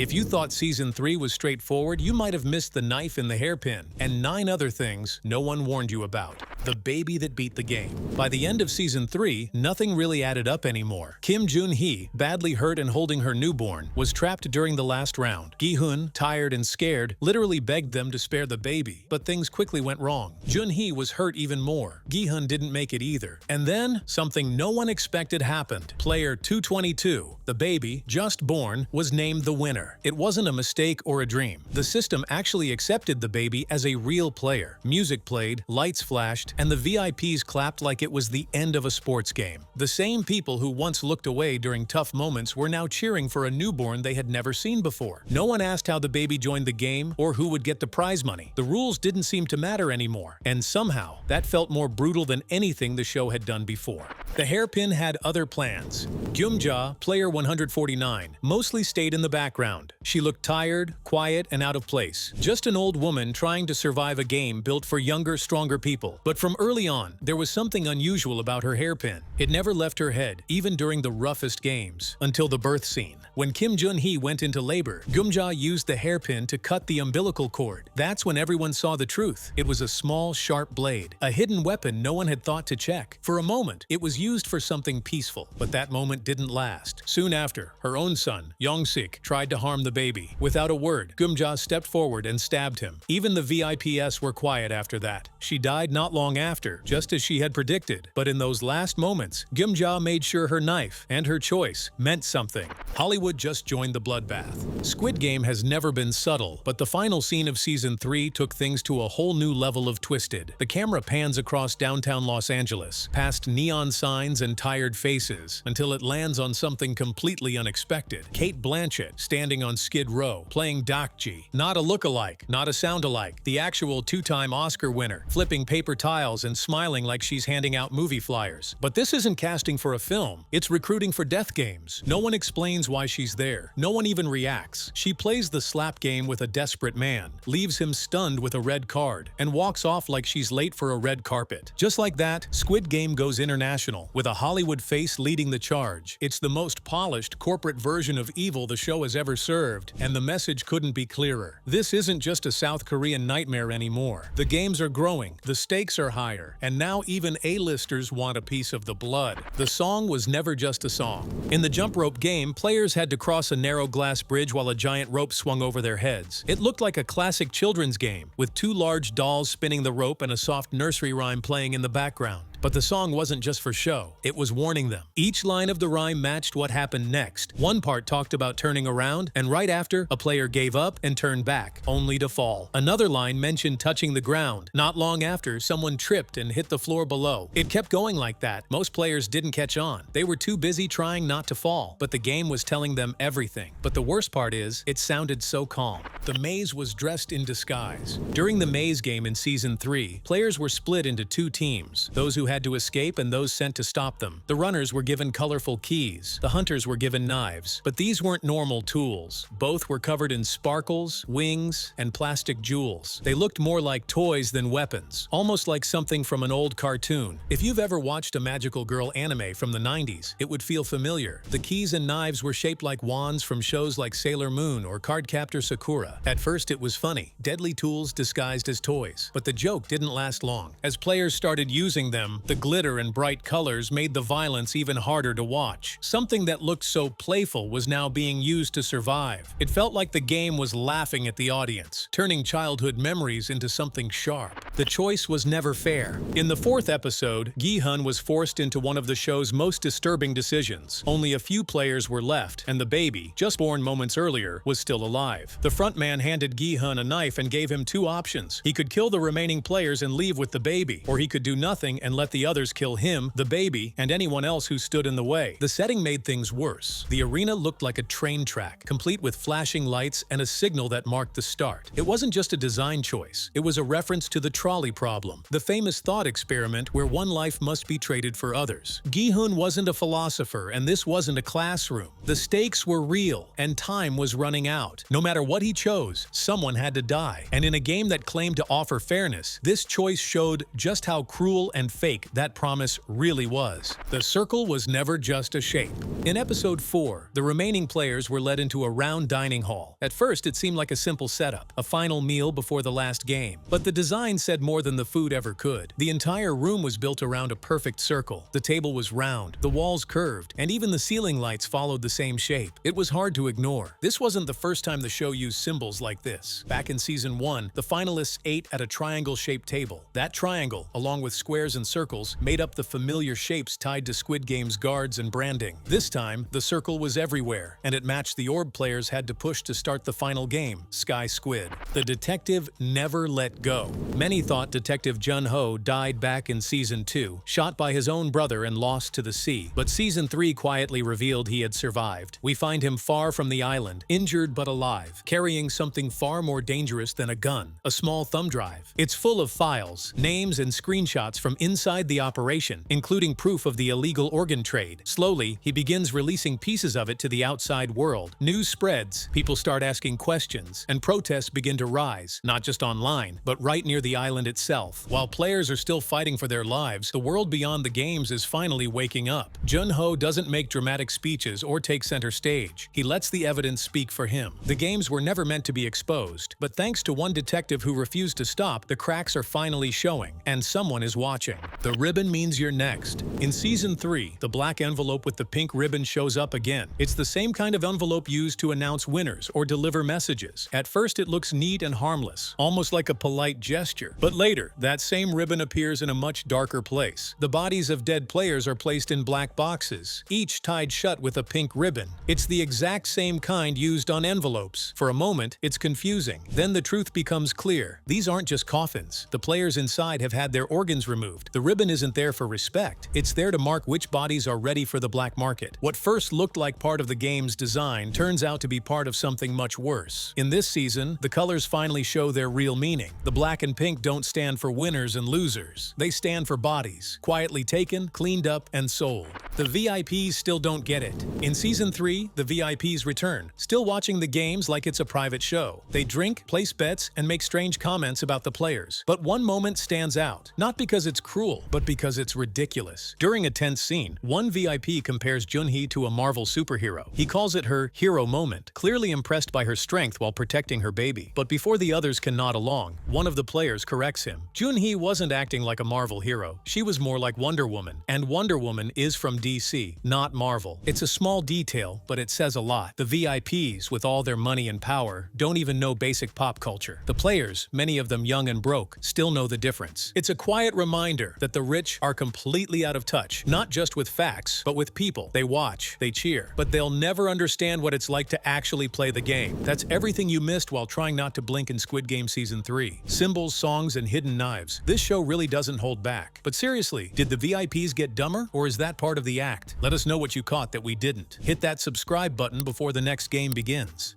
If you thought Season 3 was straightforward, you might have missed the knife in the hairpin and 9 other things no one warned you about. The baby that beat the game. By the end of Season 3, nothing really added up anymore. Kim Jun-hee, badly hurt and holding her newborn, was trapped during the last round. Gi-hun, tired and scared, literally begged them to spare the baby, but things quickly went wrong. Jun-hee was hurt even more. Gi-hun didn't make it either. And then, something no one expected happened. Player 222, the baby, just born, was named the winner. It wasn't a mistake or a dream. The system actually accepted the baby as a real player. Music played, lights flashed, and the VIPs clapped like it was the end of a sports game. The same people who once looked away during tough moments were now cheering for a newborn they had never seen before. No one asked how the baby joined the game or who would get the prize money. The rules didn't seem to matter anymore, and somehow, that felt more brutal than anything the show had done before. The hairpin had other plans. Gyum-ja, player 149, mostly stayed in the background. She looked tired, quiet, and out of place. Just an old woman trying to survive a game built for younger, stronger people. But from early on, there was something unusual about her hairpin. It never left her head, even during the roughest games, until the birth scene. When Kim Jun-hee went into labor, Gyum-ja used the hairpin to cut the umbilical cord. That's when everyone saw the truth. It was a small, sharp blade, a hidden weapon no one had thought to check. For a moment, it was used for something peaceful, but that moment didn't last. Soon after, her own son, Young-sik, tried to harm the baby. Without a word, Gyum-ja stepped forward and stabbed him. Even the VIPs were quiet after that. She died not long after, just as she had predicted. But in those last moments, Gyum-ja made sure her knife and her choice meant something. Hollywood just joined the bloodbath. Squid Game has never been subtle, but the final scene of Season 3 took things to a whole new level of twisted. The camera pans across downtown Los Angeles, past neon signs and tired faces, until it lands on something completely unexpected. Kate Blanchett, standing on Skid Row, playing Dakji. Not a look-alike, not a sound-alike, the actual two-time Oscar winner, flipping paper tiles and smiling like she's handing out movie flyers. But this isn't casting for a film, it's recruiting for death games. No one explains why she's there. No one even reacts. She plays the slap game with a desperate man, leaves him stunned with a red card, and walks off like she's late for a red carpet. Just like that, Squid Game goes international, with a Hollywood face leading the charge. It's the most polished corporate version of evil the show has ever served, and the message couldn't be clearer. This isn't just a South Korean nightmare anymore. The games are growing, the stakes are higher, and now even A-listers want a piece of the blood. The song was never just a song. In the jump rope game, players had to cross a narrow glass bridge while a giant rope swung over their heads. It looked like a classic children's game, with 2 large dolls spinning the rope and a soft nursery rhyme playing in the background. But the song wasn't just for show, it was warning them. Each line of the rhyme matched what happened next. One part talked about turning around, and right after, a player gave up and turned back, only to fall. Another line mentioned touching the ground. Not long after, someone tripped and hit the floor below. It kept going like that. Most players didn't catch on. They were too busy trying not to fall, but the game was telling them everything. But the worst part is, it sounded so calm. The maze was dressed in disguise. During the maze game in Season 3, players were split into 2 teams, those who had to escape and those sent to stop them. The runners were given colorful keys. The hunters were given knives. But these weren't normal tools. Both were covered in sparkles, wings, and plastic jewels. They looked more like toys than weapons, almost like something from an old cartoon. If you've ever watched a magical girl anime from the 90s, it would feel familiar. The keys and knives were shaped like wands from shows like Sailor Moon or Cardcaptor Sakura. At first it was funny, deadly tools disguised as toys. But the joke didn't last long. As players started using them, the glitter and bright colors made the violence even harder to watch. Something that looked so playful was now being used to survive. It felt like the game was laughing at the audience, turning childhood memories into something sharp. The choice was never fair. In the 4th episode, Gi-hun was forced into one of the show's most disturbing decisions. Only a few players were left, and the baby, just born moments earlier, was still alive. The front man handed Gi-hun a knife and gave him 2 options. He could kill the remaining players and leave with the baby, or he could do nothing and let the others kill him, the baby, and anyone else who stood in the way. The setting made things worse. The arena looked like a train track, complete with flashing lights and a signal that marked the start. It wasn't just a design choice. It was a reference to the trolley problem, the famous thought experiment where one life must be traded for others. Gi-hun wasn't a philosopher, and this wasn't a classroom. The stakes were real, and time was running out. No matter what he chose, chose. Someone had to die. And in a game that claimed to offer fairness, this choice showed just how cruel and fake that promise really was. The circle was never just a shape. In episode 4, the remaining players were led into a round dining hall. At first, it seemed like a simple setup, a final meal before the last game. But the design said more than the food ever could. The entire room was built around a perfect circle. The table was round, the walls curved, and even the ceiling lights followed the same shape. It was hard to ignore. This wasn't the first time the show used symbols like this. Back in season 1, the finalists ate at a triangle-shaped table. That triangle, along with squares and circles, made up the familiar shapes tied to Squid Game's guards and branding. This time, the circle was everywhere, and it matched the orb players had to push to start the final game, Sky Squid. The detective never let go. Many thought Detective Jun-ho died back in season 2, shot by his own brother and lost to the sea. But season 3 quietly revealed he had survived. We find him far from the island, injured but alive, carrying something far more dangerous than a gun, a small thumb drive. It's full of files, names, and screenshots from inside the operation, including proof of the illegal organ trade. Slowly, he begins releasing pieces of it to the outside world. News spreads, people start asking questions, and protests begin to rise, not just online, but right near the island itself. While players are still fighting for their lives, the world beyond the games is finally waking up. Jun-ho doesn't make dramatic speeches or take center stage. He lets the evidence speak for him. The games were never meant to be exposed, but thanks to one detective who refused to stop, the cracks are finally showing, and someone is watching. The ribbon means you're next. In season 3, the black envelope with the pink ribbon shows up again. It's the same kind of envelope used to announce winners or deliver messages. At first, it looks neat and harmless, almost like a polite gesture. But later, that same ribbon appears in a much darker place. The bodies of dead players are placed in black boxes, each tied shut with a pink ribbon. It's the exact same kind used on envelopes. For a moment, it's confusing. Then the truth becomes clear. These aren't just coffins. The players inside have had their organs removed. The ribbon isn't there for respect. It's there to mark which bodies are ready for the black market. What first looked like part of the game's design turns out to be part of something much worse. In this season, the colors finally show their real meaning. The black and pink don't stand for winners and losers. They stand for bodies, quietly taken, cleaned up, and sold. The VIPs still don't get it. In season 3, the VIPs return, still watching the games like it's a private show. They drink, place bets, and make strange comments about the players. But one moment stands out, not because it's cruel, but because it's ridiculous. During a tense scene, one VIP compares Junhee to a Marvel superhero. He calls it her hero moment, clearly impressed by her strength while protecting her baby. But before the others can nod along, one of the players corrects him. Junhee wasn't acting like a Marvel hero. She was more like Wonder Woman. And Wonder Woman is from DC, not Marvel. It's a small detail, but it says a lot. The VIPs, with all their money and power, don't even know basic pop culture. The players, many of them young and broke, still know the difference. It's a quiet reminder that the rich are completely out of touch, not just with facts, but with people. They watch, they cheer, but they'll never understand what it's like to actually play the game. That's everything you missed while trying not to blink in Squid Game Season 3. Symbols, songs, and hidden knives. This show really doesn't hold back. But seriously, did the VIPs get dumber, or is that part of the act? Let us know what you caught that we didn't. Hit that subscribe button before the next game begins.